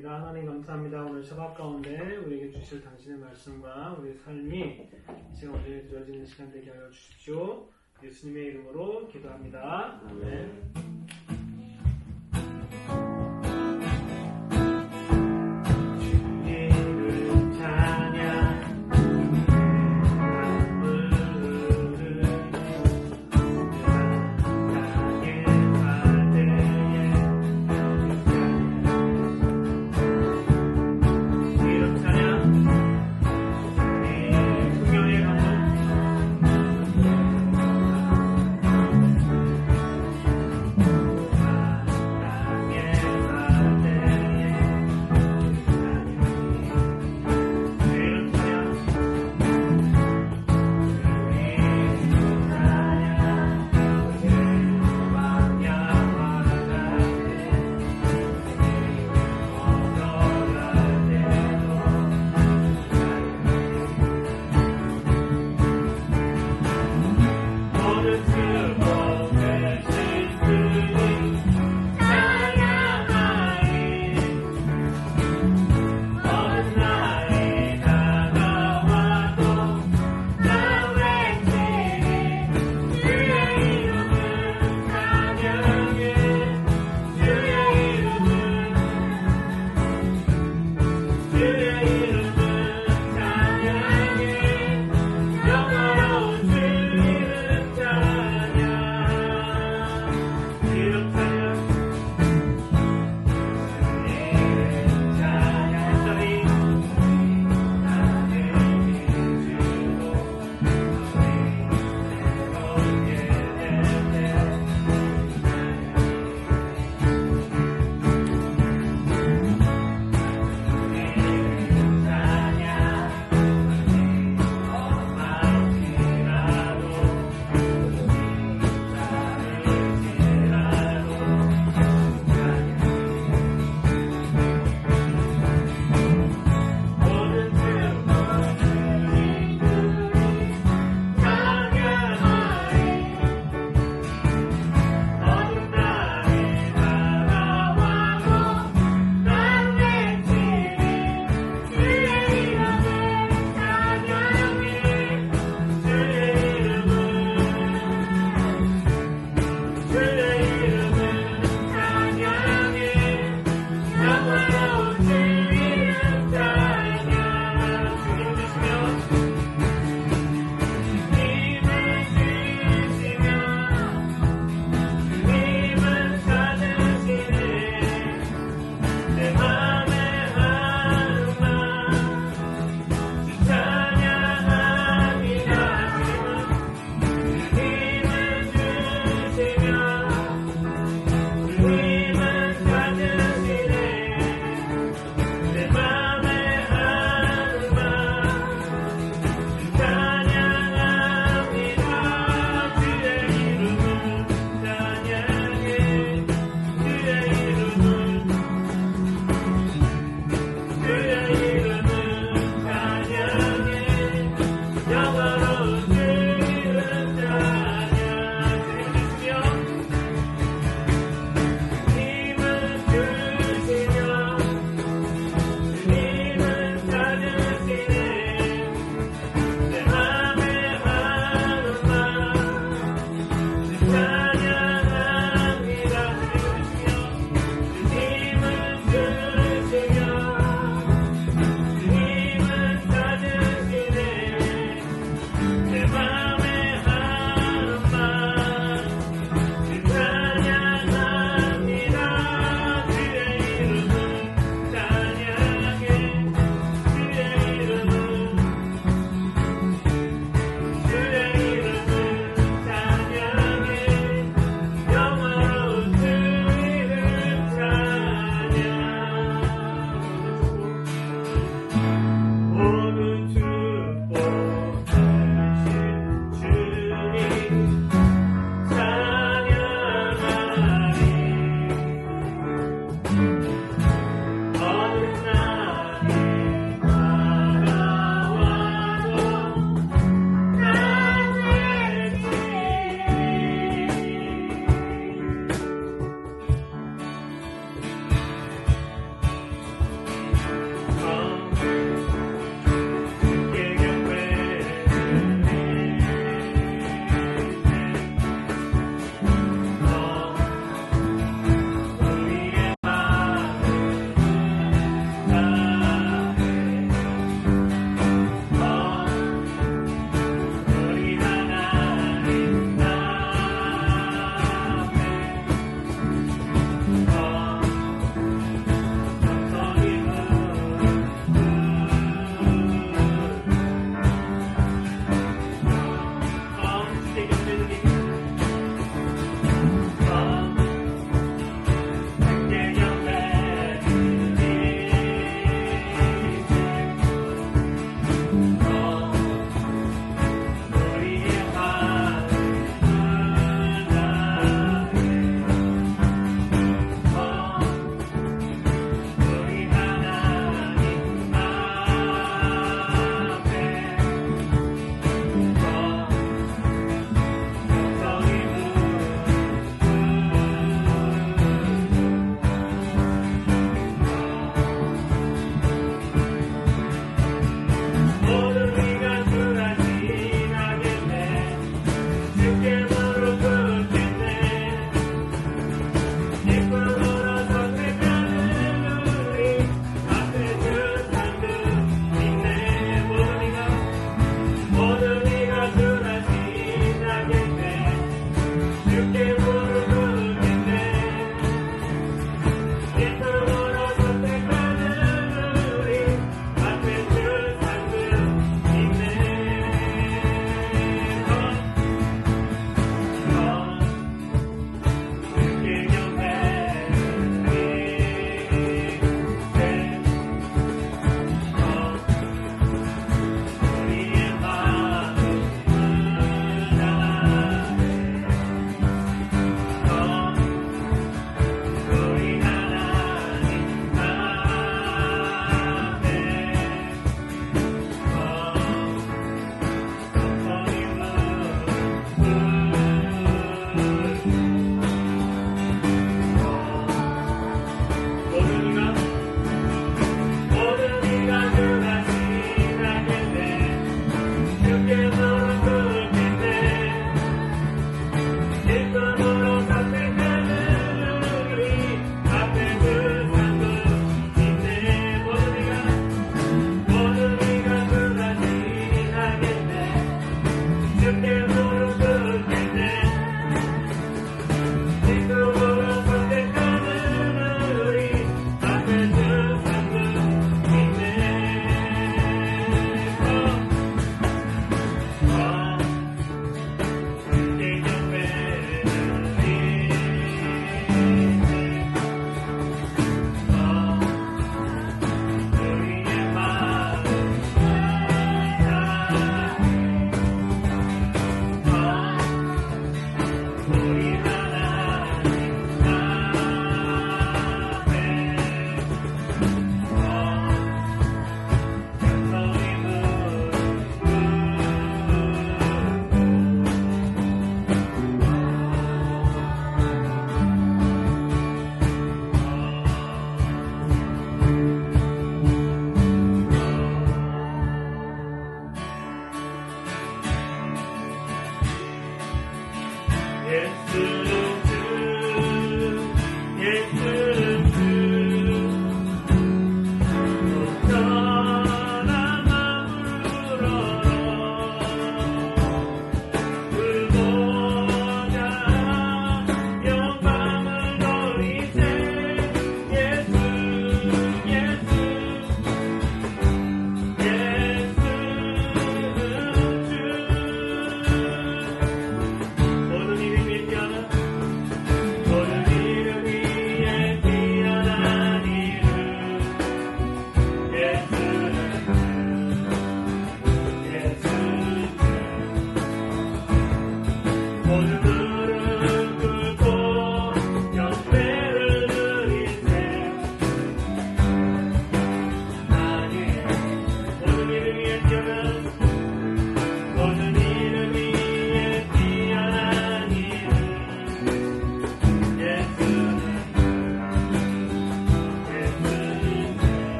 기도하겠습니다. 하나님 감사합니다. 오늘 샤bat 가운데 우리에게 주실 당신의 말씀과 우리의 삶이 지금 온전히 드려지는 시간 되게 하여 주십시오. 예수님의 이름으로 기도합니다. 아멘.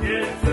예수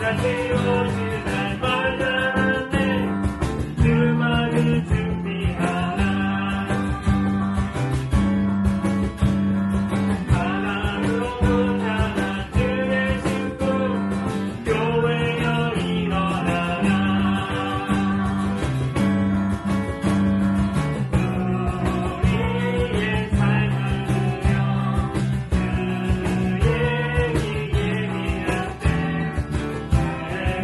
다시 오실 날 맞았네. 음악을 준비하라. 바람으로 오잖아 주의 신부 교회여 일어나라. 우리의 삶을 누려 그의 길 예비할 때 그의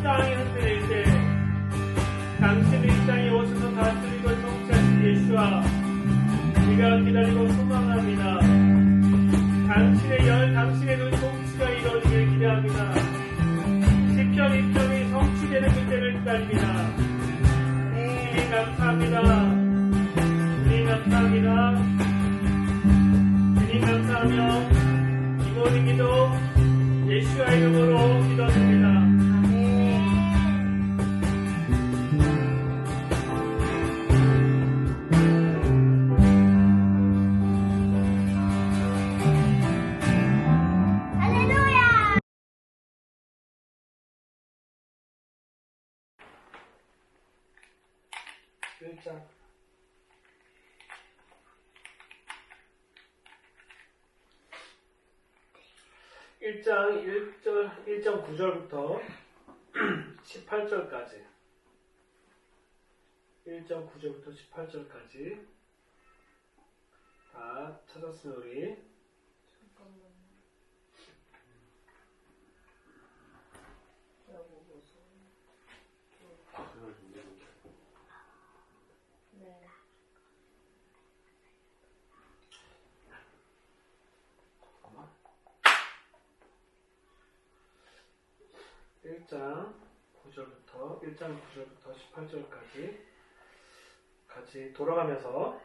땅이 흔들릴 때 당신의 이 땅에 오셔서 다스리고 통치하신 예수와 우리가 기다리고 소망합니다. 당신의 눈 통치가 이루어지길 기대합니다. 시편 1편이 성취되는 그때를 기다립니다. 주님 감사합니다. 주님 감사합니다. 주님 감사하며 이 모든 기도 예수와 이름으로 기도드립니다. 할렐루야! 1장 9절부터 18절까지 1장 9절부터 18절까지 다 찾았으면 우리 네. 1장 9절부터 18절까지 같이 돌아가면서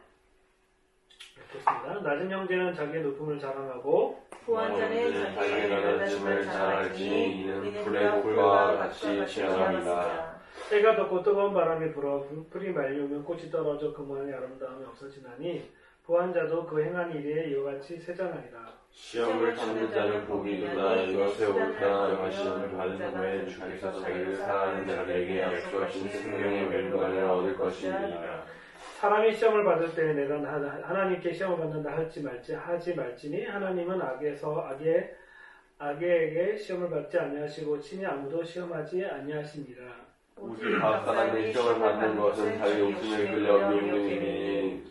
읽겠습니다. 낮은 형제는 자기의 높음을 자랑하고 부한자는 자기의 낮아짐을 잘 알지니 이는 불의 꿀과 같이 지나갑니다. 해가 덥고 뜨거운 바람이 불어 풀이 말리우면 꽃이 떨어져 그 모양의 아름다움이 없어지나니 부한자도 그 행한 일에 이와 같이 세잔하리라. 시험을 참는 자는 복이 있다. 이것에 옳다. 시험을 받은 후에 주께서 자기를 사랑하는 자들에게 약속하신 생명의 멸관을 얻을 것이니라. 사람이 시험을 받을 때 내가 하나님께 시험을 받는다 하지 말지니 하나님은 악에게 시험을 받지 아니하시고 친히 아무도 시험하지 아니하시니라. 오직 각 사람이 시험을 받는 것은 자기 욕심을 끌려 미움이니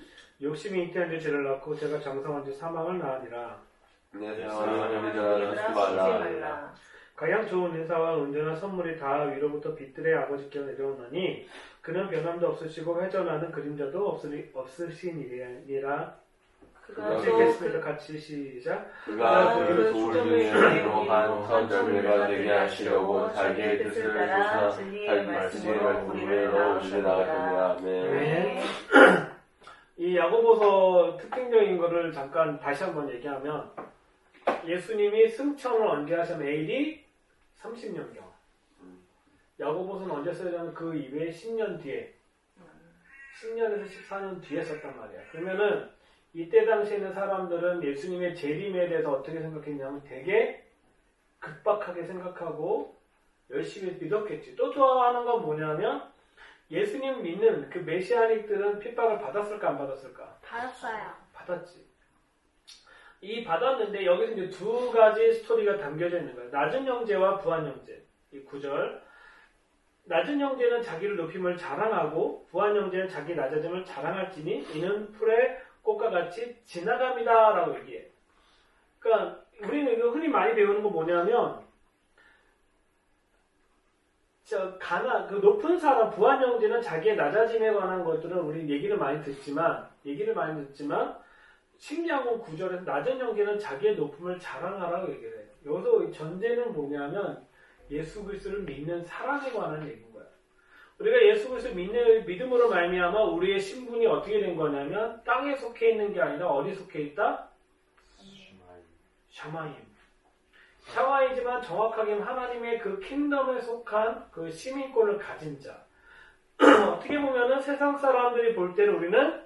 욕심이 잉태한 지 죄를 낳고 죄가 장성한 지 사망을 낳으니라. 내 사랑하는 자는 쓰지 말라. 가장 좋은 인사와 은전한 선물이 다 위로부터 빛들의 아버지께 내려오나니 그는 변함도 없으시고 회전하는 그림자도 없으시니라. 읽겠습니다. 같이 시작. 그가 그 돌 중에 위로한 선절매가 되게 하시려고 자기의 뜻을 조사 자기 말씀을 우리를 넣으시려 나가셨느라. 아멘. 이 야고보서 특징적인 거를 잠깐 다시 한번 얘기하면 예수님이 승천을 언제 하셨냐면 AD 30년경. 야고보서는 언제 써졌냐면 그 이후에 10년 뒤에 10년에서 14년 뒤에 썼단 말이야. 그러면은 이때 당시에 있는 사람들은 예수님의 재림에 대해서 어떻게 생각했냐면 되게 급박하게 생각하고 열심히 믿었겠지. 또 좋아하는 건 뭐냐면 예수님 믿는 그 메시아닉들은 핍박을 받았을까 안 받았을까? 받았어요. 받았지. 이 받았는데 여기서 이제 두 가지 스토리가 담겨져 있는 거예요. 낮은 형제와 부한 형제. 이 9절. 낮은 형제는 자기를 높임을 자랑하고 부한 형제는 자기 낮아짐을 자랑할지니 이는 풀의 꽃과 같이 지나갑니다 라고 얘기해. 그러니까 우리는 이거 흔히 많이 배우는 거 뭐냐면 그 높은 사람, 부한 형제는 자기의 낮아짐에 관한 것들은 우리 얘기를 많이 듣지만 신기한 건 9절에서 낮은 형제는 자기의 높음을 자랑하라고 얘기를 해요. 여기서 전제는 뭐냐면 예수 그리스도를 믿는 사람에 관한 얘기인 거야. 우리가 예수 그리스도를 믿음으로 말미암아 우리의 신분이 어떻게 된 거냐면 땅에 속해 있는 게 아니라 어디 속해 있다? 샤마임. 샤와이지만 정확하게 하나님의 그 킹덤에 속한 그 시민권을 가진 자. 어떻게 보면은 세상 사람들이 볼 때는 우리는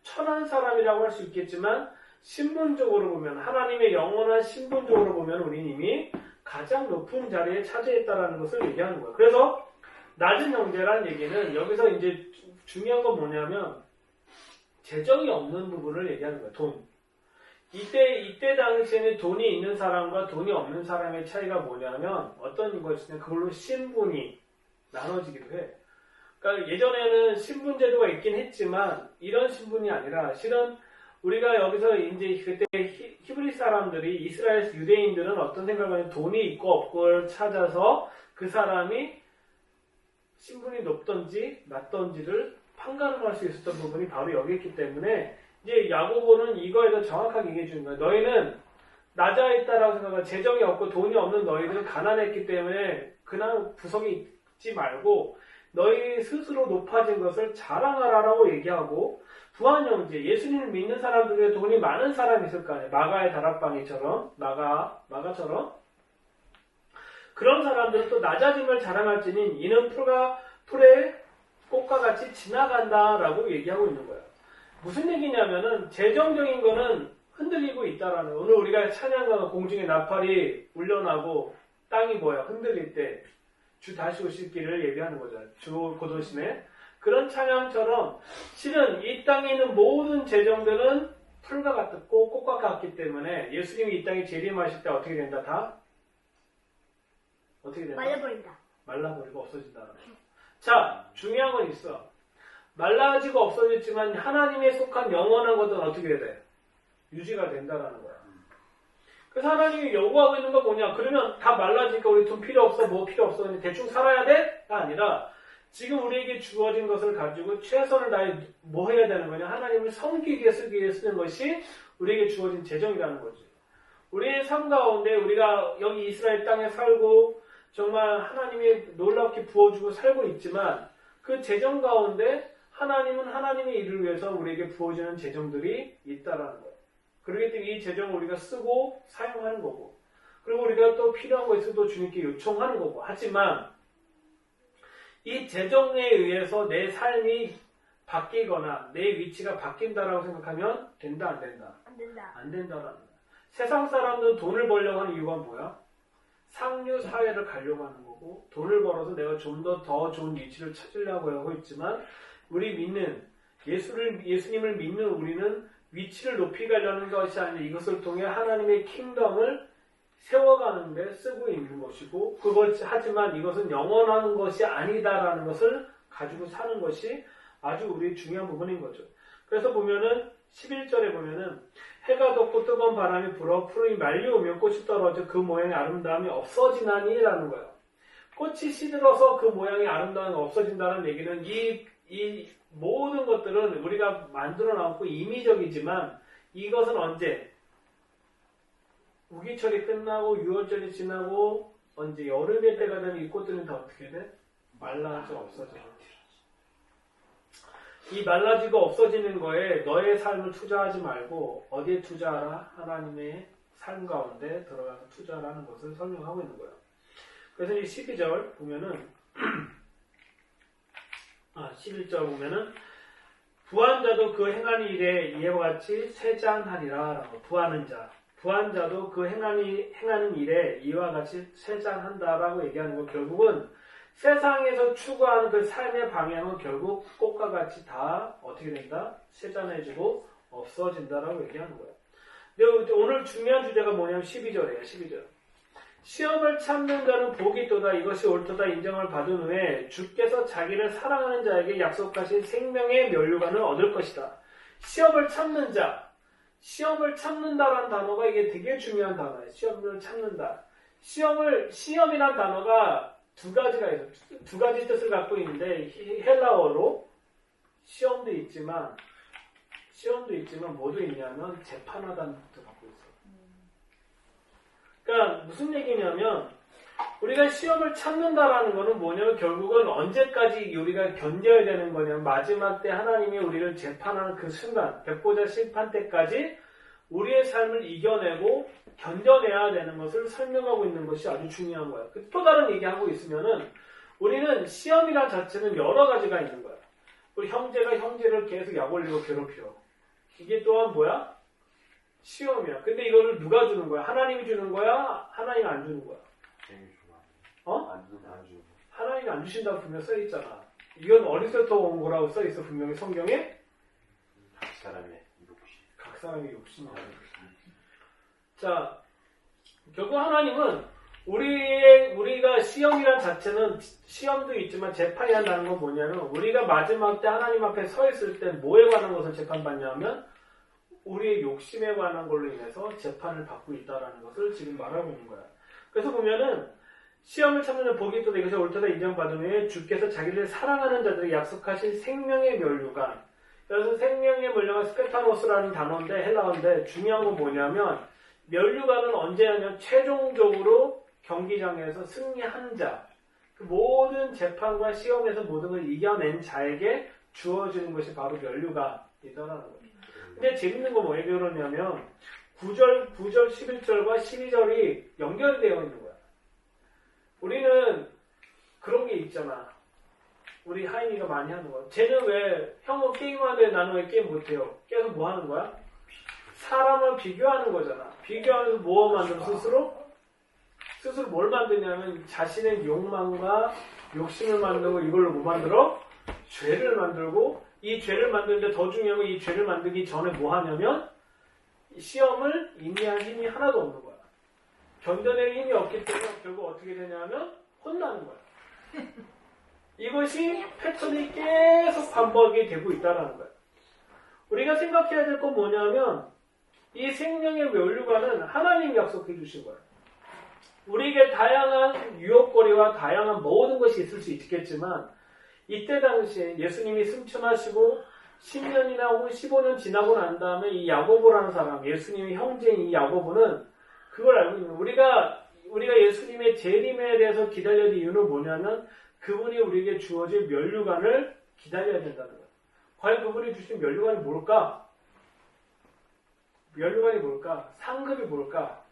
천한 사람이라고 할 수 있겠지만 신분적으로 보면 하나님의 영원한 신분적으로 보면 우리는 이미 가장 높은 자리에 차지했다라는 것을 얘기하는 거예요. 그래서 낮은 형제라는 얘기는 여기서 이제 중요한 건 뭐냐면 재정이 없는 부분을 얘기하는 거예요. 돈. 이때 당시에는 돈이 있는 사람과 돈이 없는 사람의 차이가 뭐냐면 어떤 것이냐 그걸로 신분이 나눠지기도 해. 그러니까 예전에는 신분제도가 있긴 했지만 이런 신분이 아니라 실은 우리가 여기서 이제 그때 히브리 사람들이 이스라엘 유대인들은 어떤 생각을 하냐면 돈이 있고 없고를 찾아서 그 사람이 신분이 높던지 낮던지를 판가름할 수 있었던 부분이 바로 여기 있기 때문에 이제 야고보는 이거에 더 정확하게 얘기해 주는 거예요. 너희는 낮아 있다라고 생각하고 재정이 없고 돈이 없는 너희들은 가난했기 때문에 그냥 구석에 있지 말고 너희 스스로 높아진 것을 자랑하라라고 얘기하고 부한 형제, 예수님을 믿는 사람들 중에 돈이 많은 사람이 있을 거 아니에요. 마가의 다락방이처럼 마가처럼 그런 사람들은 또 낮아짐을 자랑할지니 이는 풀의 꽃과 같이 지나간다라고 얘기하고 있는 거예요. 무슨 얘기냐면은 재정적인 거는 흔들리고 있다라는 거예요. 오늘 우리가 찬양가가 공중에 나팔이 울려나고 땅이 흔들릴 때 주 다시 오실 길을 예비하는 거죠. 주 곧 오심에 그런 찬양처럼 실은 이 땅에 있는 모든 재정들은 풀과 같고 꽃과 같기 때문에 예수님이 이 땅에 재림하실 때 어떻게 된다? 다 어떻게 된다? 말려버린다. 말라버리고 없어진다는 거죠. 자, 중요한 건 있어. 말라지고 없어졌지만 하나님에 속한 영원한 것은 어떻게 돼? 유지가 된다는 거야. 그래서 하나님이 요구하고 있는 거 뭐냐? 그러면 다 말라지니까 우리 돈 필요 없어, 뭐 필요 없어, 대충 살아야 돼? 가 아니라 지금 우리에게 주어진 것을 가지고 최선을 다해 뭐 해야 되는 거냐? 하나님을 섬기기 위해 쓰기 위해 쓰는 것이 우리에게 주어진 재정이라는 거지. 우리의 삶 가운데 우리가 여기 이스라엘 땅에 살고 정말 하나님이 놀랍게 부어주고 살고 있지만 그 재정 가운데 하나님은 하나님의 일을 위해서 우리에게 부어주는 재정들이 있다라는 거예요. 그렇기 때문에 이 재정을 우리가 쓰고 사용하는 거고 그리고 우리가 또 필요한 거 있어도 주님께 요청하는 거고 하지만 이 재정에 의해서 내 삶이 바뀌거나 내 위치가 바뀐다라고 생각하면 된다 안 된다? 안 된다. 안 된다라는 거야. 세상 사람들은 돈을 벌려고 하는 이유가 뭐야? 상류 사회를 가려고 하는 거고 돈을 벌어서 내가 좀 더 좋은 위치를 찾으려고 하고 있지만 우리 믿는 예수님을 믿는 우리는 위치를 높이 가려는 것이 아니라 이것을 통해 하나님의 킹덤을 세워가는 데 쓰고 있는 것이고 하지만 이것은 영원한 것이 아니다라는 것을 가지고 사는 것이 아주 우리의 중요한 부분인 거죠. 그래서 보면은 11절에 보면은 해가 덥고 뜨거운 바람이 불어 풀이 말려오면 꽃이 떨어져 그 모양의 아름다움이 없어지나니 라는 거예요. 꽃이 시들어서 그 모양의 아름다움이 없어진다는 얘기는 이 모든 것들은 우리가 만들어 놓고 임의적이지만 이것은 언제? 우기철이 끝나고 6월절이 지나고 언제 여름의 때가 되면 이 꽃들은 다 어떻게 돼? 말라져 없어져. 이 말라지고 없어지는 거에 너의 삶을 투자하지 말고 어디에 투자하라? 하나님의 삶 가운데 들어가서 투자하라는 것을 설명하고 있는 거예요. 그래서 이 12절 보면은 11절 보면은 부한 자도 그 행하는 일에 이와 같이 쇠잔하리라 라고 부하는 자도 그 행하는 일에 이와 같이 쇠잔한다라고 얘기하는 거 결국은 세상에서 추구하는 그 삶의 방향은 결국 꽃과 같이 다 어떻게 된다? 쇠잔해지고 없어진다라고 얘기하는 거예요. 근데 오늘 중요한 주제가 뭐냐면 12절이에요. 12절. 시험을 참는 자는 복이 있도다. 이것이 옳도다 인정을 받은 후에 주께서 자기를 사랑하는 자에게 약속하신 생명의 면류관을 얻을 것이다. 시험을 참는 자. 시험을 참는다라는 단어가 이게 되게 중요한 단어예요. 시험을 참는다. 시험이란 단어가 두 가지가 있어요. 두 가지 뜻을 갖고 있는데 헬라어로 시험도 있지만 뭐도 있냐면 재판하다는 뜻을 갖고 있어요. 그러니까 무슨 얘기냐면 우리가 시험을 참는다라는 거는 뭐냐면 결국은 언제까지 우리가 견뎌야 되는 거냐면 마지막 때 하나님이 우리를 재판하는 그 순간 백보자 심판 때까지 우리의 삶을 이겨내고 견뎌내야 되는 것을 설명하고 있는 것이 아주 중요한 거예요. 또 다른 얘기하고 있으면은 우리는 시험이란 자체는 여러 가지가 있는 거야. 우리 형제가 형제를 계속 약 올리고 괴롭혀. 이게 또한 뭐야? 시험이야. 근데 이거를 누가 주는 거야? 하나님이 주는 거야? 하나님이 안 주는 거야? 안 주는 하나님이 안 주신다고 분명히 써있잖아. 이건 어디서부터 온 거라고 써있어 분명히 성경에? 각 사람의 욕심이야. 자, 결국 하나님은 우리가 시험이란 자체는 시험도 있지만 재판이란다는 건 뭐냐면 우리가 마지막 때 하나님 앞에 서 있을 때 뭐에 관한 것을 재판받냐면 우리의 욕심에 관한 걸로 인해서 재판을 받고 있다는 것을 지금 말하고 있는 거야. 그래서 보면은 시험을 참는 복이 있도다. 이것이 옳도다 인정받은 후에 주께서 자기를 사랑하는 자들에게 약속하신 생명의 면류관. 그래서 생명의 면류관 스페타노스라는 단어인데 헬라어인데 중요한 건 뭐냐면 면류관은 언제 하냐면 최종적으로 경기장에서 승리한 자. 그 모든 재판과 시험에서 모든 걸 이겨낸 자에게 주어지는 것이 바로 면류관이더라는 거예요. 근데 재밌는 건 왜 그러냐면 9절, 11절과 12절이 연결되어 있는 거야. 우리는 그런 게 있잖아. 우리 하인이가 많이 하는 거야. 쟤는 왜 형은 게임하는데 나는 왜 게임 못해요? 계속 뭐 하는 거야? 사람을 비교하는 거잖아. 비교하면서 뭐 만들어 스스로? 스스로 뭘 만드냐면 자신의 욕망과 욕심을 만들고 이걸로 뭐 만들어? 죄를 만들고 이 죄를 만드는데 더 중요한 건 이 죄를 만들기 전에 뭐 하냐면 시험을 인내할 힘이 하나도 없는 거야. 견뎌낼 힘이 없기 때문에 결국 어떻게 되냐면 혼나는 거야. 이것이 패턴이 계속 반복이 되고 있다는 거야. 우리가 생각해야 될 건 뭐냐면 이 생명의 면류관은 하나님이 약속해 주신 거야. 우리에게 다양한 유혹거리와 다양한 모든 것이 있을 수 있겠지만 이때 당시에 예수님이 승천하시고 10년이나 혹은 15년 지나고 난 다음에 이 야고보라는 사람, 예수님의 형제인 이 야고보는 그걸 알고 있는 거예요. 우리가 예수님의 재림에 대해서 기다려야 될 이유는 뭐냐면 그분이 우리에게 주어질 면류관을 기다려야 된다는 거예요. 과연 그분이 주신 면류관이 뭘까? 면류관이 뭘까? 상급이 뭘까?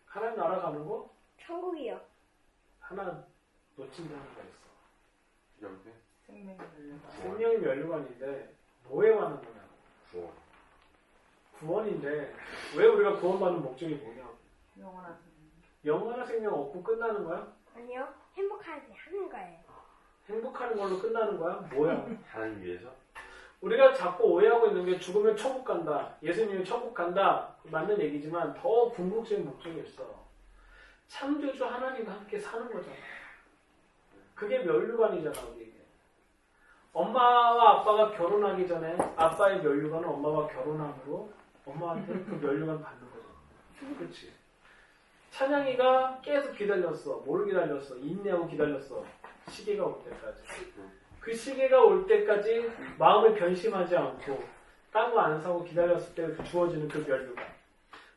하나님 나라 가는 거? 천국이요. 하나 놓친다는 거 있어. 여기 생명의 면류관인데 뭐에 관한 거냐? 구원. 구원인데 왜 우리가 구원받는 목적이 뭐냐? 영원한 영원한 생명 얻고 끝나는 거야? 아니요. 행복하게 하는 거예요. 행복하는 걸로 끝나는 거야? 뭐야? 하나님 위해서? 우리가 자꾸 오해하고 있는 게 죽으면 천국 간다. 예수님이 천국 간다. 맞는 얘기지만 더 궁극적인 목적이 있어. 창조주 하나님과 함께 사는 거잖아. 그게 면류관이잖아, 우리에게. 엄마와 아빠가 결혼하기 전에 아빠의 면류관은 엄마와 결혼함으로 엄마한테 그 면류관 받는 거잖아. 그렇지? 찬양이가 계속 기다렸어. 뭘 기다렸어? 인내하고 기다렸어. 시기가 올 때까지. 그 시기가 올 때까지 마음을 변심하지 않고 딴 거 안 사고 기다렸을 때 주어지는 그 면류관.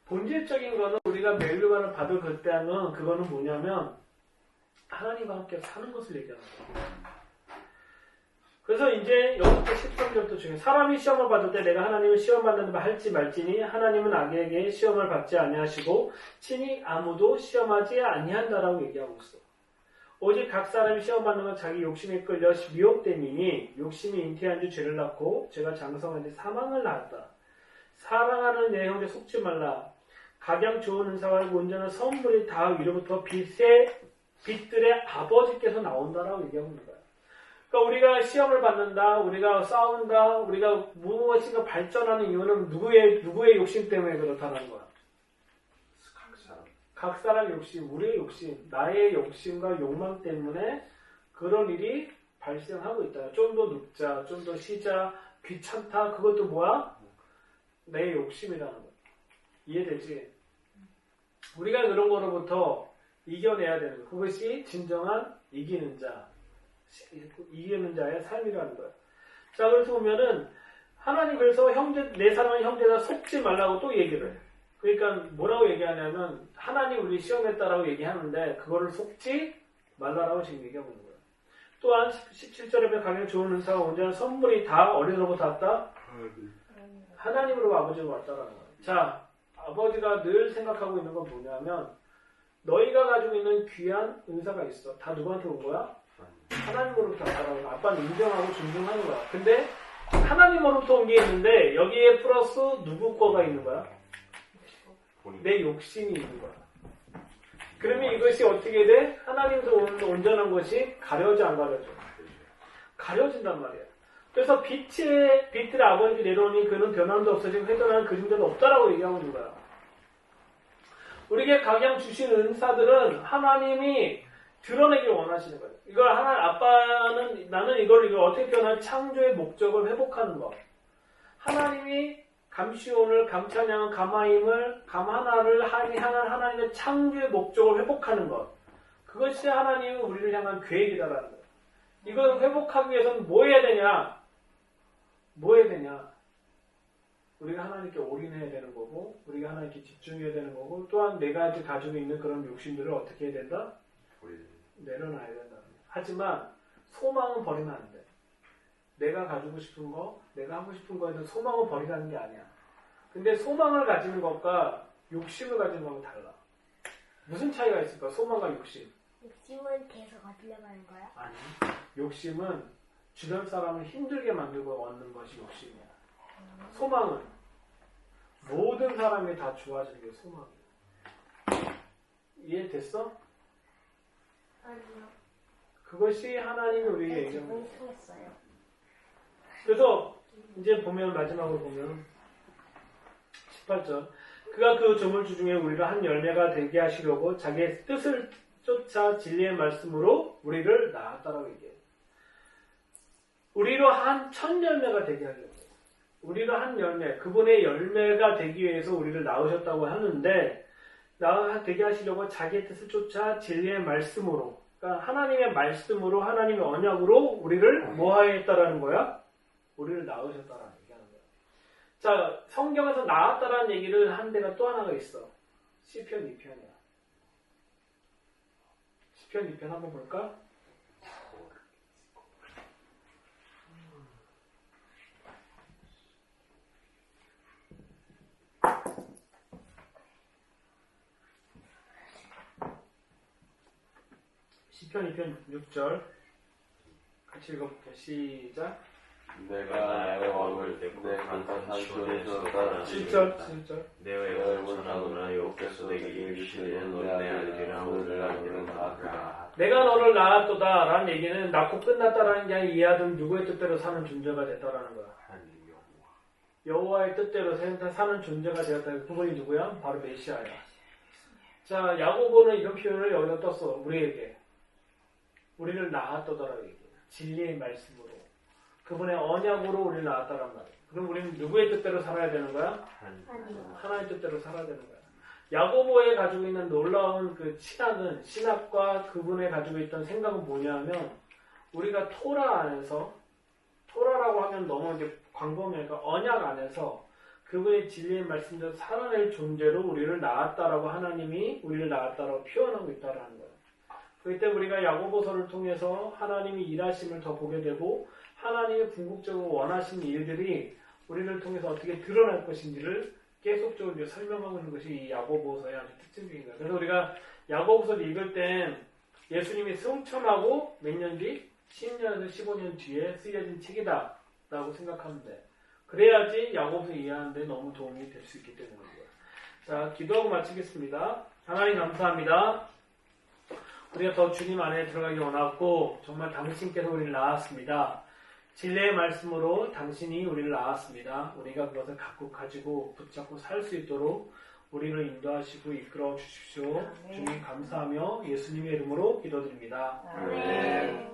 본질적인 거는 우리가 면류관을 받을 그때 하면 그거는 뭐냐면 하나님과 함께 사는 것을 얘기하는 거예요. 그래서 이제 여기부터 13절부터 중에 사람이 시험을 받을 때 내가 하나님을 시험 받는 바 할지 말지니 하나님은 악에게 시험을 받지 아니하시고 친히 아무도 시험하지 아니한다라고 얘기하고 있어. 오직 각 사람이 시험 받는 건 자기 욕심에 끌려 미혹됨이니 욕심이 잉태한 주 죄를 낳고 죄가 장성한 지 사망을 낳았다. 사랑하는 내 형제 속지 말라. 각양 좋은 은사와 온전한 선물이 다 위로부터 빛들의 아버지께서 나온다라고 얘기하고 있는 거야. 그러니까 우리가 시험을 받는다, 우리가 싸운다, 우리가 무엇인가 발전하는 이유는 누구의 욕심 때문에 그렇다는 거야. 각 사람 욕심, 우리의 욕심, 나의 욕심과 욕망 때문에 그런 일이 발생하고 있다. 좀 더 눕자, 좀 더 쉬자, 귀찮다, 그것도 뭐야? 내 욕심이라는 거야. 이해되지? 우리가 그런 거로부터 이겨내야 되는 거야. 그것이 진정한 이기는 자의 삶이라는 거야. 자, 그래서 보면은 하나님 그래서 내 사랑하는 형제가 속지 말라고 또 얘기를 해. 그러니까 뭐라고 얘기하냐면 하나님 우리 시험했다라고 얘기하는데 그거를 속지 말라라고 지금 얘기하고 있는 거예요. 또한 17절에 보면 가장 좋은 은사와 온전한 선물이 다 어디로부터 왔다? 하나님으로 아버지로 왔다라는 거예요. 자, 아버지가 늘 생각하고 있는 건 뭐냐면 너희가 가지고 있는 귀한 은사가 있어. 다 누구한테 온 거야? 하나님으로부터 왔다라고. 아빠는 인정하고 존중하는 거야. 근데 하나님으로부터 온 게 있는데 여기에 플러스 누구 거가 있는 거야? 내 욕심이 있는 거야. 그러면 이것이 어떻게 돼? 하나님도 온전한 것이 가려져 안 가려져? 가려진단 말이야. 그래서 빛을 아버지 내려오니 그는 변함도 없어지고 회전하는 그림자도 없다라고 얘기하고 있는 거야. 우리에게 각양 주신 은사들은 하나님이 드러내길 원하시는 거예요. 이걸 아빠는 나는 이걸 어떻게 표현하면 창조의 목적을 회복하는 거. 하나님이 감시온을 감찬양은 감하임을 감 하나를 향한 하나님의 창조의 목적을 회복하는 것. 그것이 하나님은 우리를 향한 계획이다라는 거예요. 이걸 회복하기 위해서는 뭐 해야 되냐? 뭐 해야 되냐? 우리가 하나님께 올인해야 되는 거고, 우리가 하나님께 집중해야 되는 거고, 또한 내가 가지고 있는 그런 욕심들을 어떻게 해야 된다? 내려놔야 된다. 하지만 소망은 버리면 안 돼. 내가 가지고 싶은 거, 내가 하고 싶은 거에 대한 소망을 버리라는 게 아니야. 근데 소망을 가지는 것과 욕심을 가지는 거하고 달라. 무슨 차이가 있을까? 소망과 욕심. 욕심은 계속 얻으려고 하는 거야? 아니, 욕심은 주변 사람을 힘들게 만들고 얻는 것이 욕심이야. 소망은 모든 사람이 다 좋아지는 게 소망이야. 이해됐어? 아니요. 그것이 하나님이 우리에게 내 얘기하는 기분이 거야. 상했어요. 그래서 이제 보면 마지막으로 보면 18절 그가 그 조물주 중에 우리를 한 열매가 되게 하시려고 자기의 뜻을 쫓아 진리의 말씀으로 우리를 낳았다라고 얘기해요. 우리로 한 첫 열매가 되게 하려고. 우리로 한 열매, 그분의 열매가 되기 위해서 우리를 낳으셨다고 하는데 되게 하시려고 자기의 뜻을 쫓아 진리의 말씀으로, 그러니까 하나님의 말씀으로, 하나님의 언약으로 우리를 뭐하였다라는 거야? 우리를 낳으셨다라는 얘기하는 거야. 자, 성경에서 낳았다라는 얘기를 한 데가 또 하나가 있어. 시편 2편이야. 시편 2편 한번 볼까? 시편 2편 6절 같이 읽어볼게요. 시작. 내가 나의 왕을 내 강한 산천에서 따라 7절 내 외국은 하노라 여호와께서 내게 이르시되 너는 내 아들이라 오늘 아들은 낳았다. 내가 너를 낳았도다 라는 얘기는 낳고 끝났다라는 게 아니라 이 아들은 누구의 뜻대로 사는 존재가 됐다라는 거야. 여호와의 뜻대로 사는 존재가 되었다. 그분이 누구야? 바로 메시아야. 자, 야고보는 이런 표현을 여기다 떴어. 우리에게. 우리를 낳았도다라고 얘기해. 진리의 말씀으로. 그분의 언약으로 우리를 낳았다란 말이야. 그럼 우리는 누구의 뜻대로 살아야 되는 거야? 아니요. 하나의 뜻대로 살아야 되는 거야. 야고보에 가지고 있는 놀라운 그 신학과 그분의 가지고 있던 생각은 뭐냐면 우리가 토라 안에서 토라라고 하면 너무 이제 광범위하니까 언약 안에서 그분의 진리의 말씀대로 살아낼 존재로 우리를 낳았다라고 하나님이 우리를 낳았다라고 표현하고 있다라는 거예요. 그때 우리가 야고보서를 통해서 하나님이 일하심을 더 보게 되고 하나님이 궁극적으로 원하시는 일들이 우리를 통해서 어떻게 드러날 것인지를 계속적으로 이제 설명하고 있는 것이 이 야고보서의 아주 특징적인 거예요. 그래서 우리가 야고보서를 읽을 땐 예수님이 승천하고 몇 년 뒤? 10년에서 15년 뒤에 쓰여진 책이다 라고 생각하면 돼. 그래야지 야고보서 이해하는데 너무 도움이 될 수 있기 때문인 거예요. 자, 기도하고 마치겠습니다. 하나님 감사합니다. 우리가 더 주님 안에 들어가기 원하고 정말 당신께서 우리를 낳았습니다. 진리의 말씀으로 당신이 우리를 낳았습니다. 우리가 그것을 갖고 가지고 붙잡고 살 수 있도록 우리를 인도하시고 이끌어 주십시오. 주님 감사하며 예수님의 이름으로 기도드립니다. 네.